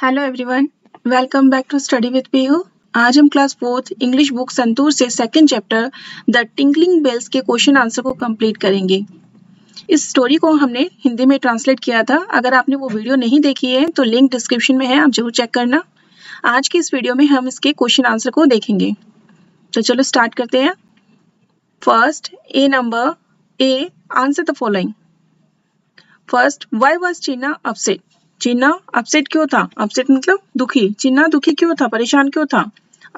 Hello everyone, welcome back to study with Pihu. आज हम class 4th English book Santoor से second chapter the tinkling bells के question answer को complete करेंगे। इस स्टोरी को हमने हिंदी में ट्रांसलेट किया था। अगर आपने वो वीडियो नहीं देखी है तो लिंक डिस्क्रिप्शन में है, आप जरूर चेक करना। आज की इस वीडियो में हम इसके क्वेश्चन आंसर को देखेंगे। तो चलो स्टार्ट करते हैं। First A number A, answer the following. First, why was चीना अपसेट? चीना अपसेट क्यों था? अपसेट मतलब दुखी। चीना दुखी क्यों था, परेशान क्यों था?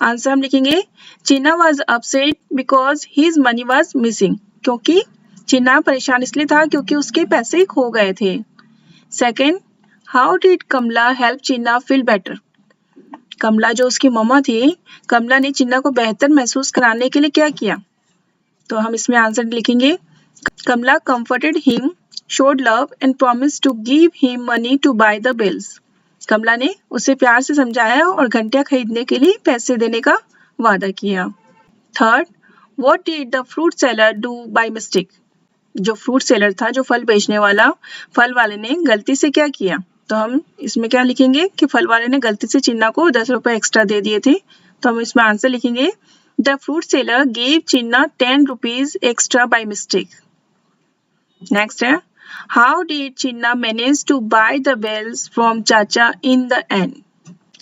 आंसर हम लिखेंगे चीना was upset because his money was missing. क्योंकि चीना परेशान इसलिए था क्योंकि उसके पैसे खो गए थे। Second, how did Kamala help Cheena feel better? Kamala जो उसकी मम्मा थी, कमला ने चीना को बेहतर महसूस कराने के लिए क्या किया? तो हम इसमें आंसर लिखेंगे कमला comforted him, showed love and promised to give him money to buy the bills. कमला ने उसे प्यार से समझाया और घंटियां खरीदने के लिए पैसे देने का वादा किया। Third, what did the fruit seller do by mistake? जो फ्रूट सेलर था, जो फल बेचने वाला, फल वाले ने गलती से क्या किया? तो हम इसमें क्या लिखेंगे कि फल वाले ने गलती से चिन्ना को 10 रुपए एक्स्ट्रा दे दिए थे। तो हम इसमें आंसर लिखेंगे the fruit seller gave Chinna 10 rupees extra by mistake. Next है how did Chinna manage to buy the bells from chacha in the end?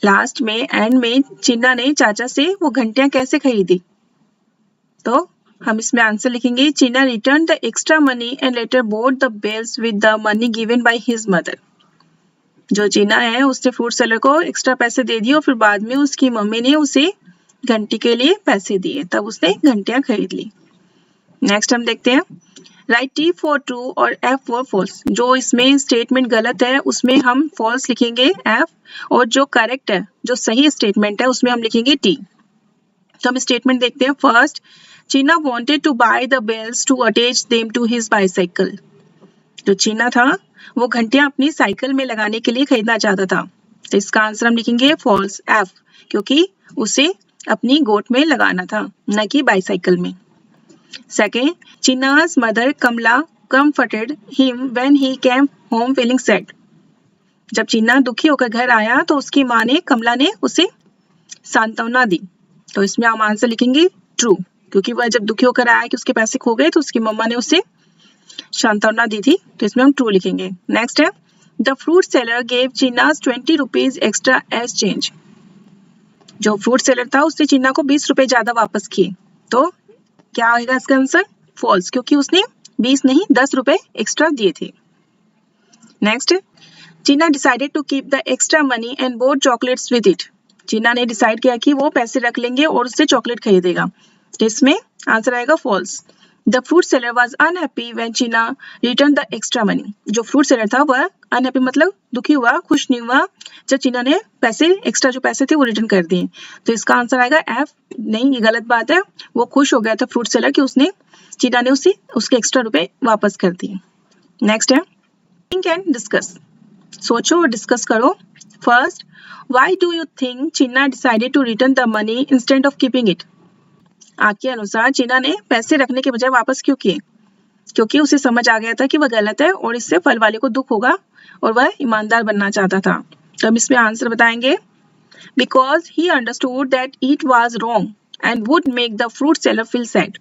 Last में, एंड में चिन्ना ने चाचा से वो घंटियां कैसे खरीदी? तो हम इसमें आंसर लिखेंगे Chinna return the extra money and later bought the bells with the money given by his mother. जो चिन्ना है उसने फ्रूट सेलर को एक्स्ट्रा पैसे दे दिए और फिर बाद में उसकी मम्मी ने उसे घंटी के लिए पैसे दिए, तब उसने घंटियां खरीद ली। नेक्स्ट हम देखते हैं राइट टी फॉर ट्रू और एफ फॉर फॉल्स। जो इसमें स्टेटमेंट गलत है उसमें हम फॉल्स लिखेंगे एफ, और जो करेक्ट है, जो सही स्टेटमेंट है, उसमें हम लिखेंगे टी। तो हम स्टेटमेंट देखते हैं। First, Cheena wanted to buy the bells to attach them to his bicycle. जो चीना था वो घंटियां अपनी साइकिल में लगाने के लिए खरीदना चाहता था। तो इसका आंसर हम लिखेंगे फॉल्स एफ, क्योंकि उसे अपनी गोट में लगाना था, न कि बाइसाइकिल में। सेकेंड, चिन्ना's mother Kamla comforted him when he came home feeling sad. जब चिन्ना दुखी होकर घर आया तो उसकी माँ ने, कमला ने उसे सांत्वना दी। तो इसमें हम आंसर लिखेंगे ट्रू, क्योंकि वह जब दुखी होकर आया कि उसके पैसे खो गए तो उसकी मम्मा ने उसे सांत्वना दी थी, तो इसमें हम ट्रू लिखेंगे। नेक्स्ट है द फ्रूट सेलर गेव चिन्ना's 20 रुपीज एक्स्ट्रा एज चेंज। जो फ्रूट सेलर था उसने चिन्ना को 20 रुपए ज्यादा वापस किए। तो क्या आएगा इसका आंसर? फॉल्स, क्योंकि उसने 20 नहीं 10 रुपए एक्स्ट्रा दिए थे। Next, Cheena decided to keep the extra money and bought chocolates with it. Cheena ने डिसाइड किया कि वो पैसे रख लेंगे और उससे चॉकलेट खरीदेगा। तो इसमें आंसर आएगा false. The fruit seller was unhappy when Cheena return the extra money. जो फ्रूट सेलर था वह अनहैप्पी मतलब दुखी हुआ, खुश नहीं हुआ जब चीना ने पैसे, एक्स्ट्रा जो पैसे थे वो रिटर्न कर दिए। तो इसका आंसर आएगा एफ। नहीं, ये गलत बात है। वो खुश हो गया था फ्रूट सेलर कि उसने, चीना ने उसके एक्स्ट्रा रुपए वापस कर दिए। नेक्स्ट है थिंक एंड डिस्कस। सोचो और डिस्कस करो। First, why do you think Chinna decided to return the money instead of keeping it? आपके अनुसार चीना ने पैसे रखने के बजाय वापस क्यों किए? क्योंकि उसे समझ आ गया था कि वह गलत है और इससे फल वाले को दुख होगा और वह ईमानदार बनना चाहता था। तो हम इसमें आंसर बताएंगे because he understood that it was wrong and would make the fruit seller feel sad.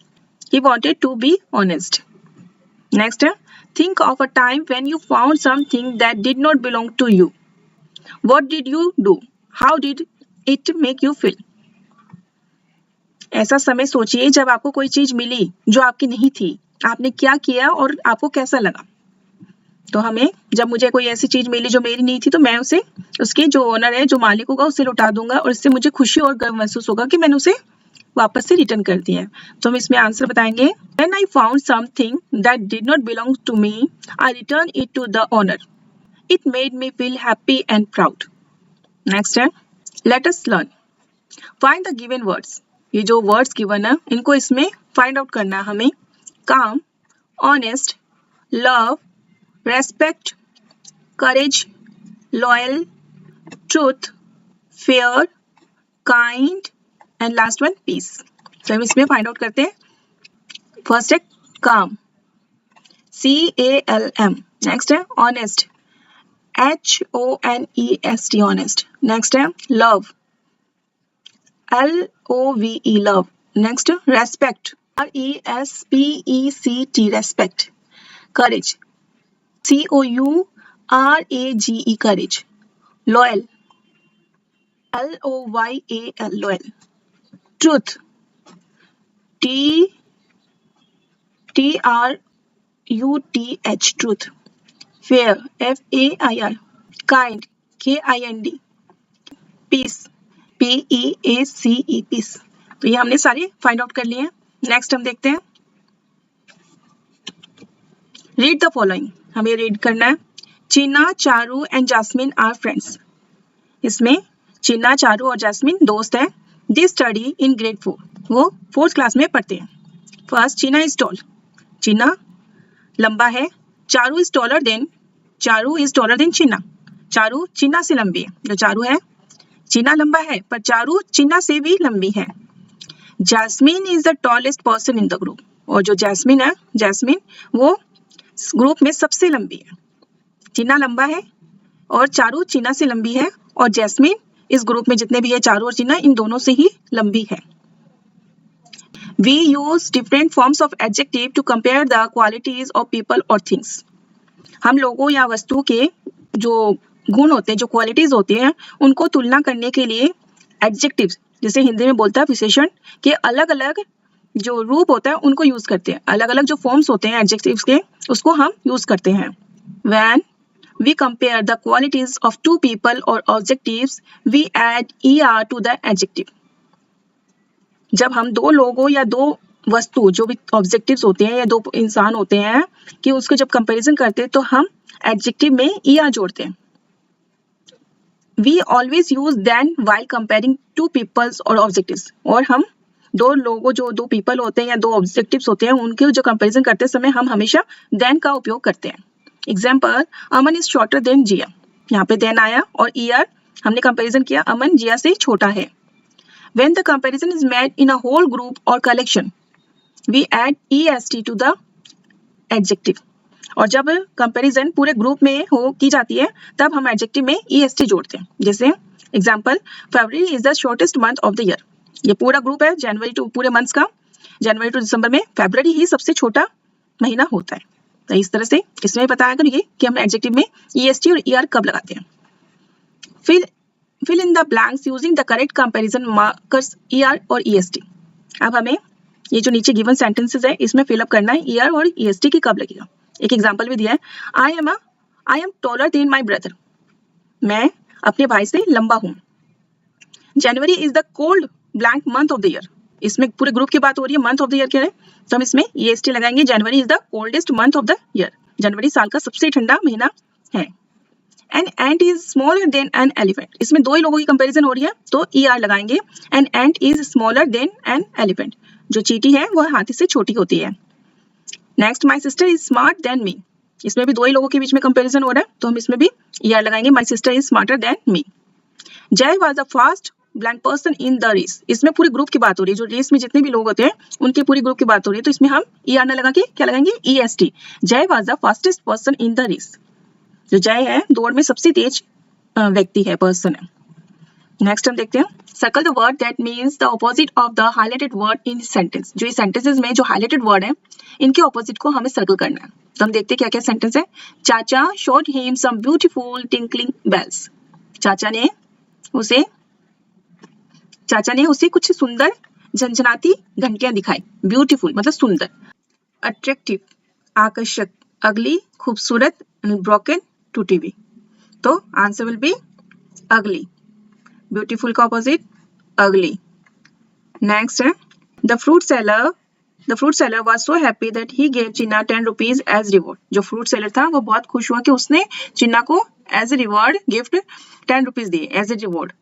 He wanted to be honest. Next है think of a time when you found something that did not belong to you. What did you do? How did it make you feel? ऐसा समय सोचिए जब आपको कोई चीज मिली जो आपकी नहीं थी, आपने क्या किया और आपको कैसा लगा? तो हमें, जब मुझे कोई ऐसी चीज मिली जो मेरी नहीं थी तो मैं उसे, उसके जो ओनर है, जो मालिक होगा, उसे लौटा दूंगा और इससे मुझे खुशी और गर्व महसूस होगा कि मैंने उसे वापस से रिटर्न कर दिया है। तो हम इसमें आंसर बताएंगे when I found something that did not belong to me I return it to the owner. It made me feel happy and proud. Next है let us learn. Find the given words. ये जो words given है इनको इसमें find out करना है हमें। Calm, honest, love, respect, courage, loyal, truth, fair, kind and last one peace. तो हम इसमें फाइंड आउट करते हैं। फर्स्ट है काम, CALM। नेक्स्ट है ऑनेस्ट, HONEST honest. नेक्स्ट है love, LOVE love. Next respect, RESPECT respect. courage, COURAGE courage. loyal, LOYAL loyal. truth, TRUTH truth. fair, FAIR. kind, KIND. peace, PEACE peace. तो ये हमने सारे फाइंड आउट कर लिए हैं. Next हम देखते हैं रीड द फॉलोइंग. हमें रीड करना है. Cheena, Charu and Jasmine are friends. इसमें चीना, चारू और जास्मिन दोस्त हैं. They study in grade 4. वो 4th क्लास में पढ़ते हैं. फर्स्ट, चीना इज टॉल. चीना लंबा है. चारू इज टॉलर देन चीना. चारू चीना से लंबी है. जो चारू है, चीना लंबा है पर चारू चीना से भी लंबी है. Jasmine is the tallest person in the group. और जो जैस्मिन है, जैस्मिन वो ग्रुप में सबसे लंबी है. चीना लंबा है और चारू चीना से लंबी है और जैस्मिन इस ग्रुप में जितने भी है, चारू और चीना, इन दोनों से ही लंबी है. We use different forms of adjective to compare the qualities of people or things. हम लोगों या वस्तु के जो गुण होते हैं, जो क्वालिटीज होती हैं, उनको तुलना करने के लिए एडजेक्टिव्स, जैसे हिंदी में बोलता है विशेषण, के अलग अलग जो रूप होता है उनको यूज करते हैं. अलग अलग जो फॉर्म्स होते हैं एडजेक्टिव्स के, उसको हम यूज करते हैं. When we compare the qualities of two people or adjectives, we add er to the adjective. जब हम दो लोगों या दो वस्तु, जो भी ऑब्जेक्टिव्स होते हैं या दो इंसान होते हैं, कि उसको जब कंपैरिजन करते हैं तो हम एडजेक्टिव में er जोड़ते हैं. We always use then while comparing two peoples or objectives. और हम दो लोगों, जो दो पीपल होते हैं या दो ऑब्जेक्टिव्स होते हैं, उनके जो कंपैरिजन करते समय हम हमेशा then का उपयोग करते हैं. Example, Aman is shorter than Jiya. यहाँ पे then आया और er हमने कंपैरिजन किया, अमन जिया से छोटा है. When the comparison is made in a whole group or collection, we add est to the adjective. और जब कंपैरिजन पूरे ग्रुप में की जाती है, तब हम एडजेक्टिव में est जोड़ते हैं. जैसे example, February is the shortest month of the year. ये पूरा ग्रुप है, जनवरी टू पूरे मंथ्स का, जनवरी टू दिसंबर में फरवरी ही सबसे छोटा महीना होता है. तो इस तरह से इसमें बताया करिए कि हम एडजेक्टिव में est और er कब लगाते हैं. Fill in the blanks using the correct comparison markers er और est. अब हमें ये जो नीचे गिवन सेंटेंसेस है, इसमें फिलअप करना है er और est की कब लगेगा. एक एग्जांपल भी दिया है, I am taller than my brother. मैं अपने भाई से लंबा हूँ. जनवरी is the cold blank month of the year. इसमें पूरे ग्रुप की बात हो रही है, मंथ ऑफ द ईयर क्या है, तो हम इसमें est लगाएंगे. January is the coldest month of the year. जनवरी साल का सबसे ठंडा महीना है. An ant is smaller than an elephant. इसमें दो ही लोगों की कंपैरिजन हो रही है, तो er लगाएंगे. An ant is smaller than an elephant. जो चींटी है वह हाथी से छोटी होती है. Next, my sister is smart than me. इसमें भी दो ही लोगों के बीच में कंपैरिजन हो रहा है, तो हम इसमें भी er लगाएंगे. My sister is smarter than me. Jay was the first blank person in the race. इसमें पूरे ग्रुप की बात हो रही है, जो रेस में जितने भी लोग होते हैं उनके पूरे ग्रुप की बात हो रही है, तो इसमें हम er न लगा के क्या लगाएंगे, est. Jay was the fastest person in the race. जो जय है दौड़ में सबसे तेज व्यक्ति है, पर्सन है. नेक्स्ट हम देखते हैं, circle the word that means the opposite of the highlighted word in sentence. जो इस सेंटेंसेस में जो हाईलाइटेड वर्ड है, इनके ऑपोजिट को हमें सर्कल करना है. तो हम देखते हैं क्या क्या सेंटेंस है. Chacha showed him some beautiful tinkling bells. चाचा ने उसे कुछ सुंदर झनझनाती घंटियां दिखाई. ब्यूटीफुल मतलब सुंदर. अट्रैक्टिव आकर्षक. अगली खूबसूरत. ब्रोकन टूटी हुई. तो answer will be ugly. Beautiful का ऑपोजिट अगली. नेक्स्ट है, the fruit seller was so happy that he gave Chinna 10 rupees as reward. जो फ्रूट सेलर था वो बहुत खुश हुआ कि उसने चिन्ना को as a reward gift 10 rupees दिए. एज ए रिवॉर्ड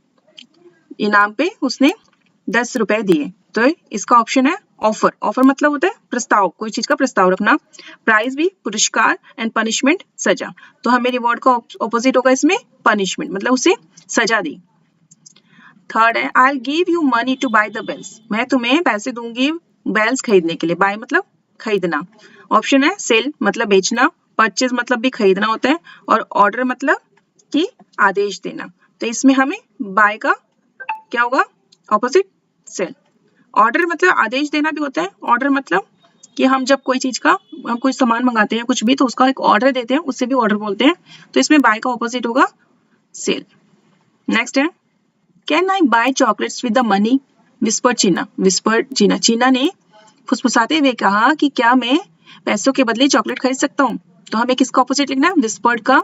इनाम पे उसने 10 रुपए दिए. तो इसका ऑप्शन है ऑफर. ऑफर मतलब होता है प्रस्ताव, कोई चीज का प्रस्ताव रखना. प्राइज भी पुरस्कार एंड पनिशमेंट सजा. तो हमें रिवॉर्ड का ऑपोजिट होगा इसमें पनिशमेंट, मतलब उसे सजा दी. थर्ड है, I will give you money to buy the bells. मैं तुम्हें पैसे दूंगी बेल्स खरीदने के लिए. बाय मतलब खरीदना. ऑप्शन है सेल मतलब बेचना. परचेज मतलब भी खरीदना होता है. और ऑर्डर मतलब कि आदेश देना। तो इसमें हमें बाय का क्या होगा, ऑपोजिट सेल। ऑर्डर मतलब आदेश देना भी होता है। ऑर्डर मतलब कि हम जब कोई चीज का, हम कोई सामान मंगाते हैं कुछ भी, तो उसका एक ऑर्डर देते हैं, उससे भी ऑर्डर बोलते हैं। तो इसमें बाय का ऑपोजिट होगा सेल। नेक्स्ट है, can I buy chocolates with the money, whispered Cheena. Whispered Cheena, Cheena ने फुसफुसाते हुए कहा कि क्या मैं पैसों के बदले चॉकलेट खरीद सकता हूँ। तो हमें किसका ऑपोजिट लिखना है, विस्पर्ड का।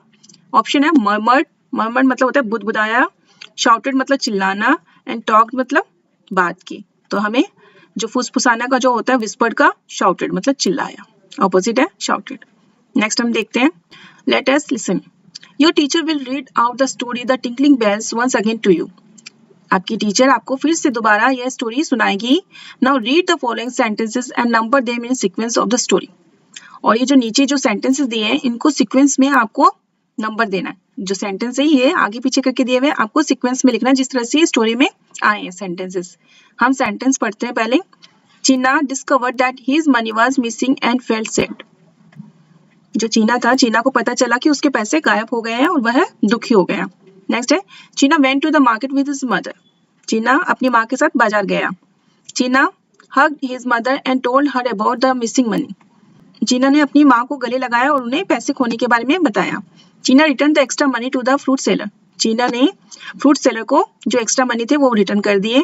ऑप्शन है मर्मर्ड। मर्मर्ड मतलब होता है बुदबुदाया, शाउटेड मतलब चिल्लाना, एंड टॉक्ड मतलब बात की। तो हमें जो फुसफुसाना का जो होता है विस्पर्ड का, शाउटेड मतलब चिल्लाया, ऑपोजिट है शाउटेड। नेक्स्ट हम देखते हैं, let us listen. Your teacher will read out the story the tinkling bells once again to you. आपकी टीचर आपको फिर से दोबारा यह स्टोरी सुनाएगी। Now read the following sentences and number them in sequence of the story. और ये जो नीचे जो सेंटेंसेस दिए हैं, इनको सीक्वेंस में आपको नंबर देना है। जो सेंटेंस है ये आगे पीछे करके दिए हुए, आपको सीक्वेंस में लिखना है जिस तरह से स्टोरी में आए हैं सेंटेंसेस। हम सेंटेंस पढ़ते हैं पहले। चीना discovered that his money was missing and felt sad. जो चीना था, चीना को पता चला कि उसके पैसे गायब हो गए हैं और वह दुखी हो गया। नेक्स्ट है, Cheena went to the market with his mother. Cheena अपनी माँ के साथ बाजार गया। Cheena hugged his mother and told her about the missing money. Cheena ने अपनी माँ को गले लगाया और उन्हें पैसे खोने के बारे में बताया। Cheena return the extra money to the fruit seller. Cheena ने फ्रूट सेलर को जो एक्स्ट्रा मनी थे वो रिटर्न कर दिए।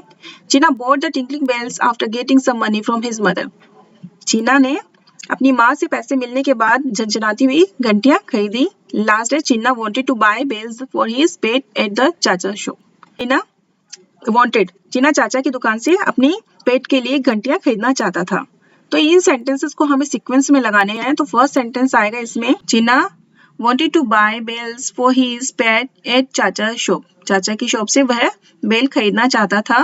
Cheena bought the tinkling bells after getting some money from his mother. Cheena ने अपनी माँ से पैसे मिलने के बाद झनझनाती हुई घंटियां खरीदी। लास्ट है, Cheena wanted to buy bells for his pet at the Chacha shop. Cheena Chacha की दुकान से अपनी पेट के लिए घंटियां खरीदना चाहता था। तो इन सेंटेंसेस को हमें सीक्वेंस में लगाने हैं। तो फर्स्ट सेंटेंस आएगा इसमें, चीना wanted to buy bells for his pet at चाचा शॉप। चाचा की शॉप से वह बेल खरीदना चाहता था।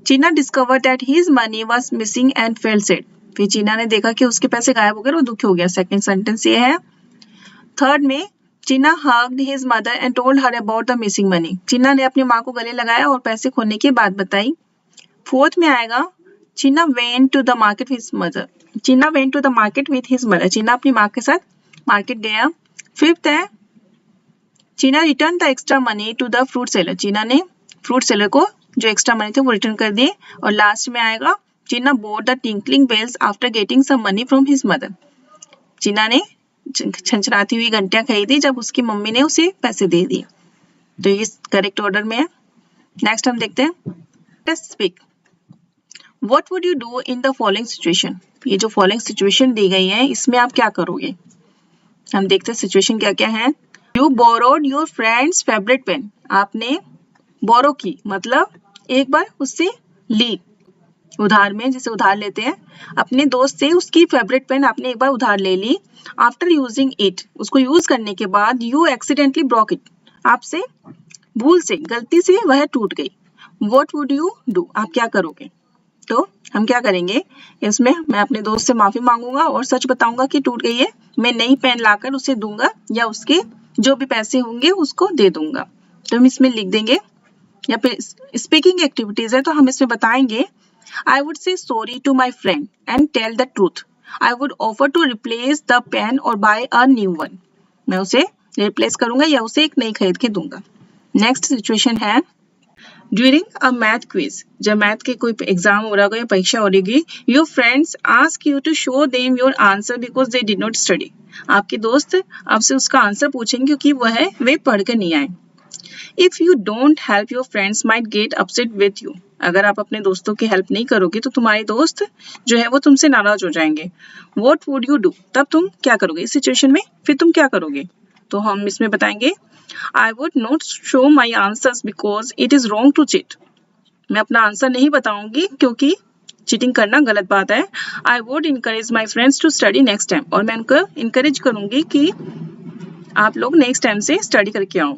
चीना discovered that his money was missing and felt sad। फिर चीना ने देखा कि उसके पैसे गायब हो गए और दुखी हो गया। सेकंड सेंटेंस ये है। थर्ड में, चीना hugged his mother and told her about the missing money। चीना ने अपनी माँ को गले लगाया और पैसे खोने की बात बताई। फोर्थ में आएगा, चीना went to the market with his mother। चीना went to the market with his mother। चीना अपनी माँ के साथ मार्केट गया। फिफ्थ है, Cheena return the extra money to the fruit seller. Cheena ने फ्रूट सेलर को जो एक्स्ट्रा मनी थे वो रिटर्न कर दिए। और लास्ट में आएगा, Cheena bought the tinkling bells after getting some money from his mother. Cheena ने छनछनाती हुई घंटियां खरीदी जब उसकी मम्मी ने उसे पैसे दे दिए। तो ये करेक्ट ऑर्डर में है। नेक्स्ट हम देखते हैं, let's speak. What would you do in the following situation. ये जो फॉलोइंग सिचुएशन दी गई है, इसमें आप क्या करोगे। हम देखते हैं सिचुएशन क्या क्या है। You borrowed your friends favourite pen. आपने बोरो की मतलब एक बार उससे ली, उधार में, जिसे उधार लेते हैं, अपने दोस्त से उसकी फेवरेट पेन आपने एक बार उधार ले ली। आफ्टर यूजिंग इट, उसको यूज करने के बाद, यू एक्सीडेंटली ब्रोक इट, आपसे भूल से, गलती से वह टूट गई। व्हाट वुड यू डू, आप क्या करोगे। तो हम क्या करेंगे, इसमें मैं अपने दोस्त से माफी मांगूंगा और सच बताऊंगा कि टूट गई है। मैं नई पेन लाकर उसे दूंगा या उसके जो भी पैसे होंगे उसको दे दूंगा। तो हम इसमें लिख देंगे, या फिर स्पीकिंग एक्टिविटीज है तो हम इसमें बताएंगे, I would say sorry to my friend and tell the truth. I would offer to replace the pen और बाय अ न्यू वन। मैं उसे रिप्लेस करूंगा या उसे एक नई खरीद के दूंगा। नेक्स्ट सिचुएशन है, ड्यूरिंग अ मैथ क्विज। जब मैथ के कोई एग्जाम हो रहा होगा या परीक्षा हो रही, your friends ask you to show them your answer because they did not study. आपके दोस्त आपसे उसका आंसर पूछेंगे क्योंकि वे पढ़ कर नहीं आए। If you don't help your friends might get upset with you. अगर आप अपने दोस्तों की हेल्प नहीं करोगे तो तुम्हारे दोस्त जो है वो तुमसे नाराज हो जाएंगे। व्हाट वुड यू डू, तब तुम क्या करोगे इस सिचुएशन में, फिर तुम क्या करोगे। तो हम इसमें बताएंगे, I would not show my answers because it is wrong to cheat। मैं अपना आंसर नहीं बताऊंगी क्योंकि चीटिंग करना गलत बात है। I would encourage my friends to study next time। और मैं उनको encourage करूंगी कि आप लोग नेक्स्ट टाइम से स्टडी करके आओ।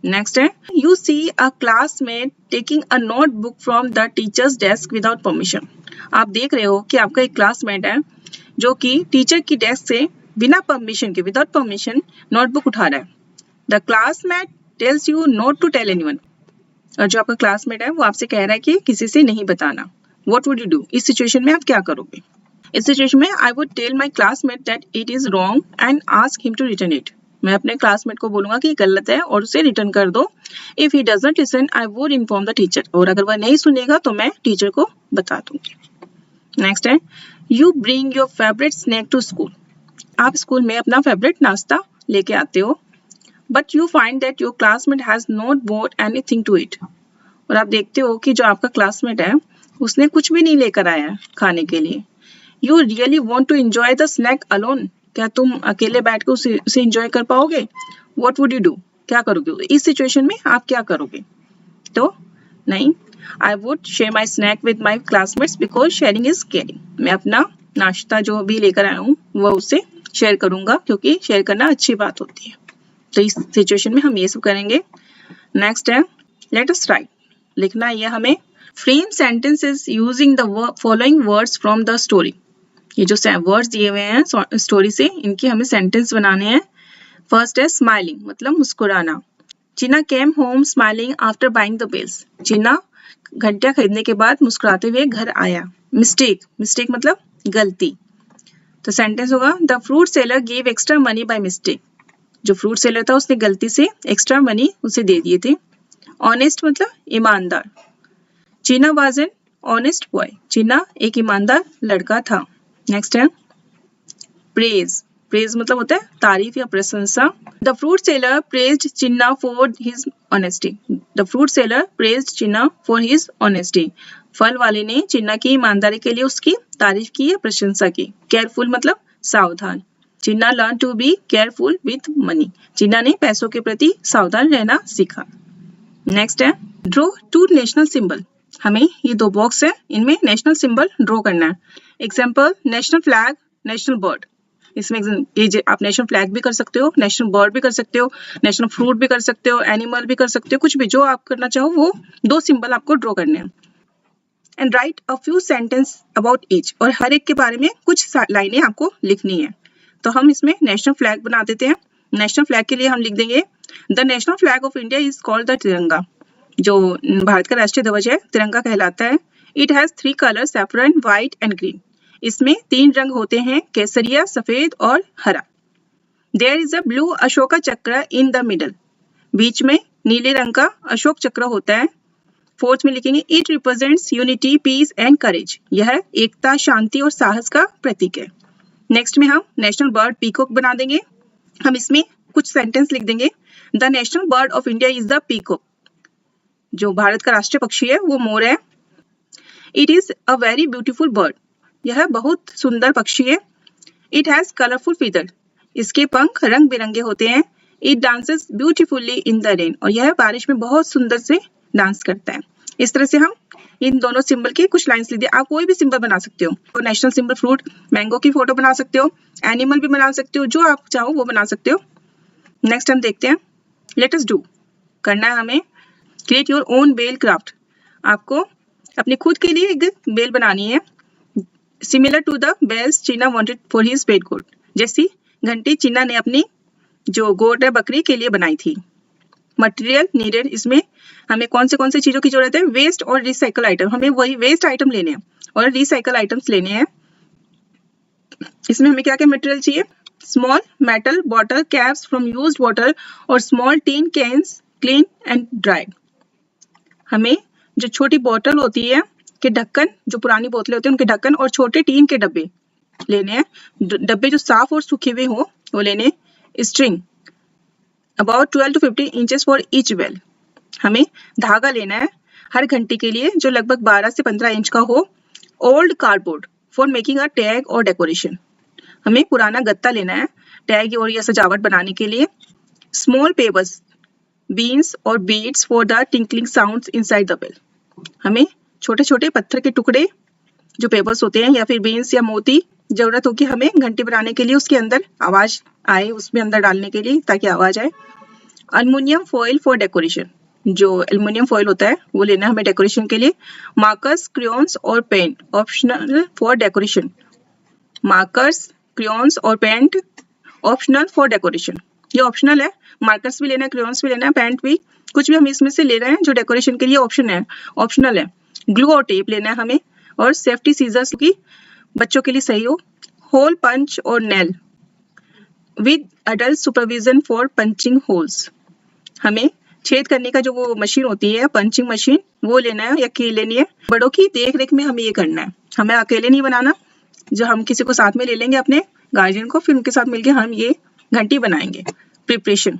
नेक्स्ट है, you see a classmate taking a notebook from the teacher's desk without permission। आप देख रहे हो कि आपका एक क्लासमेट है जो कि टीचर की डेस्क से बिना परमिशन के, विदाउट परमिशन, नोटबुक उठा रहा है। The classmate tells you not to tell anyone। और जो आपका क्लासमेट है वो आपसे कह रहा है कि किसी से नहीं बताना। What would you do, इस सिचुएशन में आप क्या करोगे। इस सिचुएशन में I would tell my classmate that it is wrong and ask him to return it। मैं अपने क्लासमेट को बोलूंगा कि गलत है और उसे रिटर्न कर दो। If he doesn't listen I would inform the teacher, और अगर वह नहीं सुनेगा तो मैं टीचर को बता दूंगी। नेक्स्ट है you bring your favourite snack to school. आप स्कूल में अपना फेवरेट नाश्ता लेके आते हो, but you find that your classmate has not bought anything to eat. और आप देखते हो कि जो आपका क्लासमेट है उसने कुछ भी नहीं लेकर आया है खाने के लिए। You really want to enjoy the snack alone. क्या तुम अकेले बैठ कर उसे एंजॉय कर पाओगे? What would you do? क्या करोगे इस सिचुएशन में? आप क्या करोगे? तो नहीं, I would share my snack with my classmates because sharing is caring. मैं अपना नाश्ता जो भी लेकर आया हूँ वह उससे शेयर करूंगा, क्योंकि शेयर करना अच्छी बात होती है। तो इस सिचुएशन में हम ये सब करेंगे। नेक्स्ट है लेट अस राइट। लिखना है हमें frame sentences using the following words from the story. ये जो वर्ड्स दिए हुए हैं स्टोरी से, इनकी हमें सेंटेंस बनाने हैं। फर्स्ट है स्माइलिंग, मतलब मुस्कुराना। Chinna came home smiling after buying the bells. Chinna घंटियां खरीदने के बाद मुस्कुराते हुए घर आया। मिस्टेक, मिस्टेक मतलब गलती। तो सेंटेंस होगा the fruit seller give extra money by mistake. जो फ्रूट सेलर था उसने गलती से एक्स्ट्रा मनी उसे दे दिए थे। ऑनेस्ट मतलब ईमानदार। चिन्ना वाज एन ऑनेस्ट बॉय। चिन्ना एक ईमानदार लड़का था। नेक्स्ट है प्रेज। प्रेज मतलब होता है तारीफ या प्रशंसा। The fruit seller praised Chinna for his honesty. The fruit seller praised Chinna for his honesty. फल वाले ने चिन्ना की ईमानदारी के लिए उसकी तारीफ की या प्रशंसा की। केयरफुल मतलब सावधान। Chinna learn to be careful with money. Chinna ने पैसों के प्रति सावधान रहना सीखा। नेक्स्ट है ड्रॉ टू नेशनल सिंबल। हमें ये दो बॉक्स है, इनमें नेशनल सिंबल ड्रॉ करना है। Example national flag, national bird. इसमें ये आप नेशनल फ्लैग भी कर सकते हो, नेशनल बर्ड भी कर सकते हो, नेशनल फ्रूट भी कर सकते हो, एनिमल भी कर सकते हो, कुछ भी जो आप करना चाहो वो दो सिंबल आपको ड्रॉ करने हैं। And right a few sentence about each. और हर एक के बारे में कुछ लाइनें आपको लिखनी है। तो हम इसमें नेशनल फ्लैग बना देते हैं। नेशनल फ्लैग के लिए हम लिख देंगे the national flag of India is called the तिरंगा। जो भारत का राष्ट्रीय ध्वज है तिरंगा कहलाता है। It has 3 colours saffron, white and green. इसमें 3 रंग होते हैं, केसरिया, सफेद और हरा। There is a blue Ashoka Chakra in the middle. बीच में नीले रंग का अशोक चक्र होता है। फोर्थ में लिखेंगे it represents unity, peace and courage. यह एकता, शांति और साहस का प्रतीक है। नेक्स्ट में हम नेशनल बर्ड पीकॉक बना देंगे। हम इसमें कुछ सेंटेंस लिख देंगे। The national bird of India is the peacock. जो भारत का राष्ट्रीय पक्षी है वो मोर है। It is a very beautiful bird. यह बहुत सुंदर पक्षी है। It has colourful feather. इसके पंख रंग बिरंगे होते हैं। It dances beautifully in the rain. और यह बारिश में बहुत सुंदर से डांस करता है। इस तरह से हम इन दोनों सिंबल की कुछ लाइंस लिख दिए। आप कोई भी सिंबल बना सकते हो। तो नेशनल सिंबल फ्रूट, मैंगो की फोटो बना सकते हो, एनिमल भी बना सकते हो, जो आप चाहो वो बना सकते हो। नेक्स्ट हम देखते हैं लेट अस डू। करना है हमें create your own bell craft. आपको अपने खुद के लिए एक बेल बनानी है। Similar to the bells Chinna wanted for his pet goat. जैसी घंटी चिन्ना ने अपनी जो गोट है बकरी के लिए बनाई थी। मटेरियल नीडेड, इसमें हमें कौन से चीजों की जरूरत है? वेस्ट और रिसाइकल आइटम। हमें वही वेस्ट आइटम लेने हैं और रिसाइकल आइटम्स लेने हैं। इसमें हमें क्या क्या मटेरियल चाहिए? Small metal bottle caps from used water और small tin cans clean and dried. हमें जो छोटी बोतल होती है के ढक्कन, जो पुरानी बोतलें होती हैं उनके ढक्कन और छोटे टीन के डब्बे लेने हैं। डब्बे जो साफ और सूखे हुए हो वो लेने। String about 12 to 15 inches for each bell. हमें धागा लेना है हर घंटी के लिए जो लगभग 12 से 15 इंच का हो। Old cardboard for making a tag और डेकोरेशन। हमें पुराना गत्ता लेना है टैग और या सजावट बनाने के लिए। स्मॉल पेपर्स, बीन्स और beads for the tinkling sounds inside the bell. हमें छोटे छोटे पत्थर के टुकड़े जो पेपर्स होते हैं या फिर बीन्स या मोती जरूरत होगी हमें घंटी बनाने के लिए, उसके अंदर आवाज आए, उसमें अंदर डालने के लिए ताकि आवाज आए। अल्युमिनियम फॉइल फॉर डेकोरेशन, जो एल्युमिनियम फॉइल होता है वो लेना है हमें डेकोरेशन के लिए। मार्कर्स, क्रेयॉन्स और paint optional for decoration. Markers, crayons और पेंट ऑप्शनल फॉर डेकोरेशन। ये ऑप्शनल है। मार्कर्स भी लेना है, क्रेयॉन्स भी लेना है, पेंट भी, कुछ भी हम इसमें से ले रहे हैं जो डेकोरेशन के लिए ऑप्शनल है। ग्लू और टेप लेना है हमें और सेफ्टी सीजर्स की बच्चों के लिए सही हो। होल पंच और nail with adult supervision for punching holes. हमें छेद करने का जो वो मशीन होती है, पंचिंग मशीन, वो लेना है या की लेनी है। बड़ों की देख रेख में हमें ये करना है, हमें अकेले नहीं बनाना, जो हम किसी को साथ में ले लेंगे अपने गार्जियन को, फिर उनके साथ मिलके हम ये घंटी बनाएंगे। Preparation,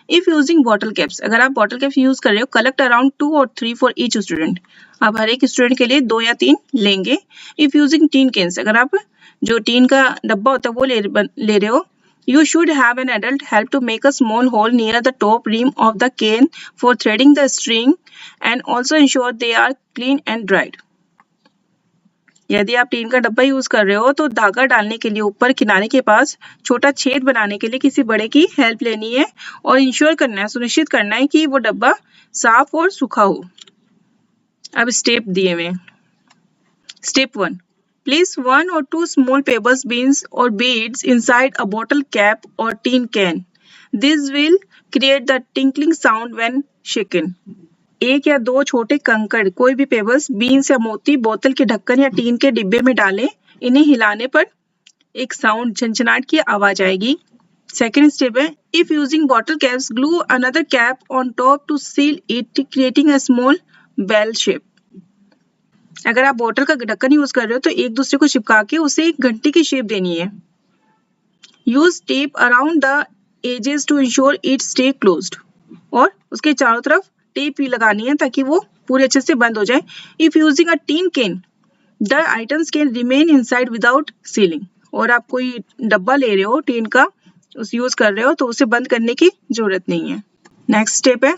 if using bottle caps, अगर आप बॉटल कैप्स यूज कर रहे हो, कलेक्ट अराउंड 2 और 3 फॉर ईच स्टूडेंट, आप हर एक स्टूडेंट के लिए 2 या 3 लेंगे। इफ यूजिंग टीन कैन्स, अगर आप जो टीन का डब्बा होता है वो ले रहे हो, you should have an adult help to make a small hole near the top rim of the cane for threading the string and also ensure they are clean and dried. यदि आप टीन का डब्बा use कर रहे हो तो धागा डालने के लिए ऊपर किनारे के पास छोटा छेद बनाने के लिए किसी बड़े की हेल्प लेनी है और इंश्योर करना है, सुनिश्चित करना है कि वो डब्बा साफ और सूखा हो। अब स्टेप दिए हुए। Step 1, place 1 or 2 small pebbles, beans or beads inside a bottle cap or tin can. This will create the tinkling sound when shaken. 1 या 2 छोटे कंकड़, कोई भी पेबल्स, बीन्स या मोती बोतल के ढक्कन या टीन के डिब्बे में डालें। इन्हें हिलाने पर एक साउंड, झंझनाहट की आवाज आएगी। सेकेंड स्टेप है, if using bottle caps, glue another cap on top to seal it, creating a small bell shape. अगर आप बोतल का ढक्कन यूज कर रहे हो तो एक दूसरे को चिपका के उसे एक घंटी की शेप देनी है। Use tape around the edges to ensure it stay closed, और उसके चारों तरफ टेप भी लगानी है ताकि वो पूरे अच्छे से बंद हो जाए। If using a tin can, the items can remain inside without ceiling, और आप कोई डब्बा ले रहे हो टीन का, उस यूज कर रहे हो तो उसे बंद करने की जरूरत नहीं है। नेक्स्ट स्टेप है,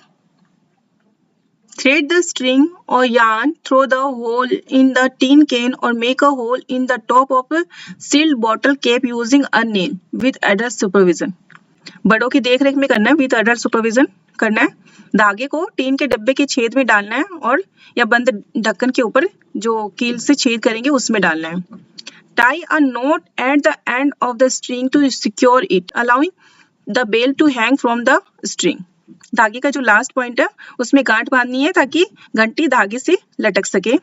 thread the string or yarn through the hole in the tin can or make a hole in the top of a sealed bottle cap using a nail with adult supervision. बड़ों की देख रेख में करना है, with adult supervision करना है। धागे को टीन के डब्बे के छेद में डालना है और या बंद ढक्कन के ऊपर जो कील से छेद करेंगे उसमें डालना है। Tie a knot at the end of the string to secure it, allowing the bell to hang from the string. धागे का जो लास्ट पॉइंट है उसमें गांठ बांधनी है ताकि घंटी धागे से लटक सके।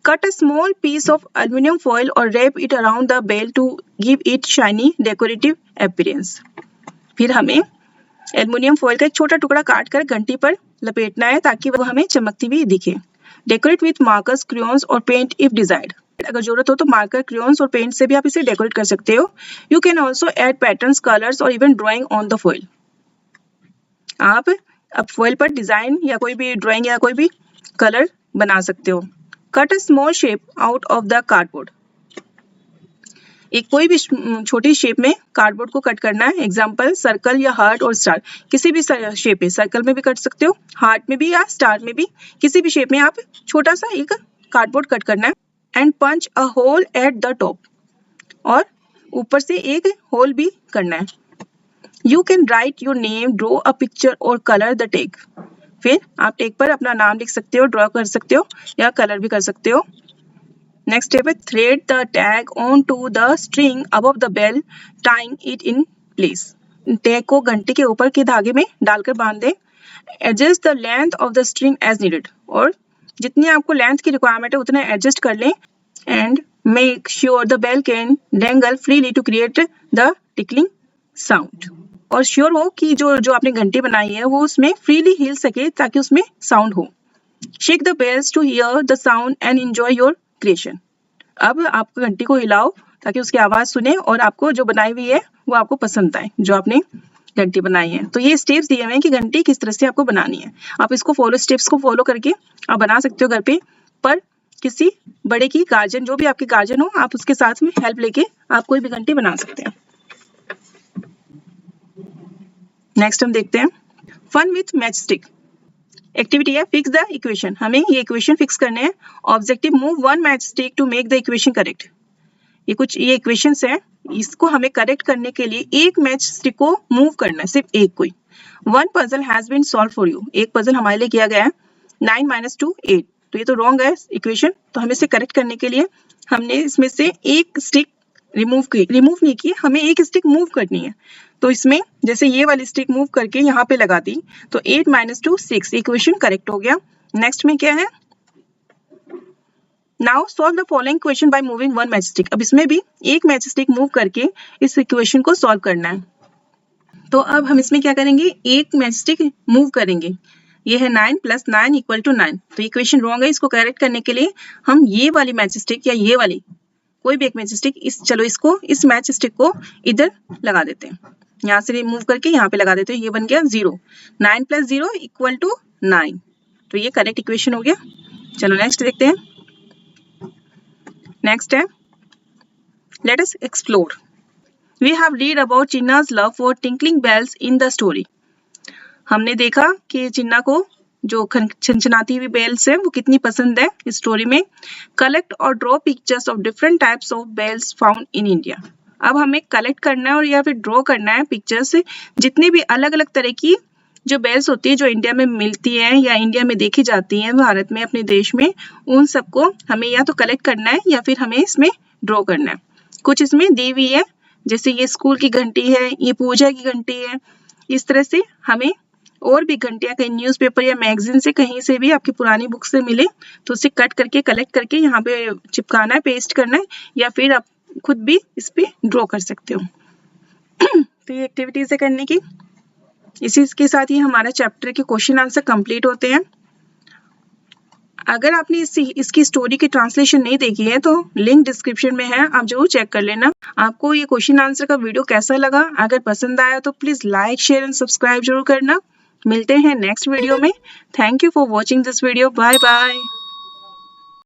Cut a small piece of aluminium foil और wrap it around the bell to give it shiny decorative appearance. फिर हमें एल्युमिनियम फॉइल का एक छोटा टुकड़ा काट कर घंटी पर लपेटना है ताकि वो हमें चमकती हुई दिखे। डेकोरेट विथ मार्कर्स, क्रेयॉन्स और पेंट इफ डिजायर्ड, अगर जरूरत हो तो मार्कर, क्रेयॉन्स और पेंट से भी आप इसे डेकोरेट कर सकते हो। You can also add patterns, colours और even drawing on the foil. आप अब फॉइल पर डिजाइन या कोई भी ड्राइंग या कोई भी कलर बना सकते हो। Cut a small shape out of the cardboard, एक कोई भी छोटी शेप में कार्डबोर्ड को कट करना है। एग्जांपल सर्कल या हार्ट और स्टार, किसी भी शेप में, सर्कल में भी कट सकते हो, हार्ट में भी या स्टार में भी, किसी भी शेप में आप छोटा सा एक कार्डबोर्ड कट करना है। And punch a hole at the top, और ऊपर से एक होल भी करना है। You can write your name, draw a picture or color the tag. फिर आप टेग पर अपना नाम लिख सकते हो, ड्रॉ कर सकते हो या कलर भी कर सकते हो। नेक्स्ट स्टेप है, thread the tag onto the string above the bell, tying it in place. Tag को घंटी के ऊपर के धागे में डालकर बांध दें। Adjust the length of the string as needed, और जितनी आपको लेंथ की रिक्वायरमेंट है उतना एडजस्ट कर लें। And make sure the bell can dangle freely to create the tickling sound. और श्योर हो कि जो आपने घंटी बनाई है वो उसमें फ्रीली हिल सके ताकि उसमें साउंड हो। Shake the bells to hear the sound and enjoy your creation. अब आप घंटी को हिलाओ ताकि उसकी आवाज सुने और आपको जो बनाई हुई है वो आपको पसंद आए, जो आपने घंटी बनाई है। तो ये स्टेप्स दिए हुए हैं कि घंटी किस तरह से आपको बनानी है। आप इसको स्टेप्स को फॉलो करके आप बना सकते हो घर पे, पर किसी बड़े की गार्जियन, जो भी आपके गार्जियन हो, आप उसके साथ में हेल्प लेके आप कोई भी घंटी बना सकते हैं। नेक्स्ट हम देखते हैं fun with match stick. Activity है फिक्स द इक्वेशन, हमें ये इक्वेशन फिक्स करने हैं। Objective, move one match stick to make the equation correct. ये इक्वेशंस है, इसको हमें करेक्ट करने के लिए एक मैच स्टिक को मूव करना है, सिर्फ एक कोई। One puzzle has been solve for you, एक पजल हमारे लिए किया गया है। 9 - 2 8, तो ये तो रॉन्ग है इक्वेशन, तो हमें इसे करेक्ट करने के लिए हमने इसमें से एक स्टिक रिमूव नहीं की, हमें एक स्टिक मूव करनी है। तो इसमें जैसे ये वाली स्टिक मूव करके यहाँ पे लगा दी, तो 8 - 2 6, इक्वेशन करेक्ट हो गया। नेक्स्ट में क्या है, now solve the following question by moving one match stick. अब इसमें भी एक मैच स्टिक मूव करके इस इक्वेशन को सॉल्व करना है। तो अब हम इसमें क्या करेंगे, एक मैच स्टिक मूव करेंगे। ये है 9 + 9 = 9। तो इक्वेशन रॉन्ग है, इसको करेक्ट करने के लिए हम ये वाली मैच स्टिक या ये वाली कोई भी एक मैच स्टिक इस मैच स्टिक को इधर लगा देते हैं, यहाँ से रिमूव करके यहाँ पे लगा देते हैं। ये बन गया 0। 9 + 0 = 9। तो ये करेक्ट इक्वेशन हो गया। चलो नेक्स्ट देखते हैं। नेक्स्ट है let us explore. We have read about Chinna's love for tinkling bells in the story. हमने देखा कि चिन्ना को जो छनछनाती हुई बेल्स है वो कितनी पसंद है इस स्टोरी में। कलेक्ट और draw pictures of different types of bells found in India. अब हमें कलेक्ट करना है और या फिर ड्रॉ करना है पिक्चर्स से जितनी भी अलग अलग तरह की जो बेल्स होती है जो इंडिया में मिलती है या इंडिया में देखी जाती हैं भारत में अपने देश में, उन सबको हमें या तो कलेक्ट करना है या फिर हमें इसमें ड्रॉ करना है। कुछ इसमें दी हुई है, जैसे ये स्कूल की घंटी है, ये पूजा की घंटी है। इस तरह से हमें और भी घंटियां कहीं न्यूज़पेपर या मैगजीन से कहीं से भी आपकी पुरानी बुक से मिले तो उसे कट करके कलेक्ट करके यहाँ पे चिपकाना है, पेस्ट करना है, या फिर आप खुद भी इस पे ड्रॉ कर सकते हो। तो ये एक्टिविटीज है करने की। इसी के साथ ही हमारा चैप्टर के क्वेश्चन आंसर कंप्लीट होते हैं। अगर आपने इसकी स्टोरी की ट्रांसलेशन नहीं देखी है तो लिंक डिस्क्रिप्शन में है, आप जरूर चेक कर लेना। आपको ये क्वेश्चन आंसर का वीडियो कैसा लगा, अगर पसंद आया तो please like, share and subscribe जरूर करना। मिलते हैं नेक्स्ट वीडियो में। Thank you for watching this video. Bye bye.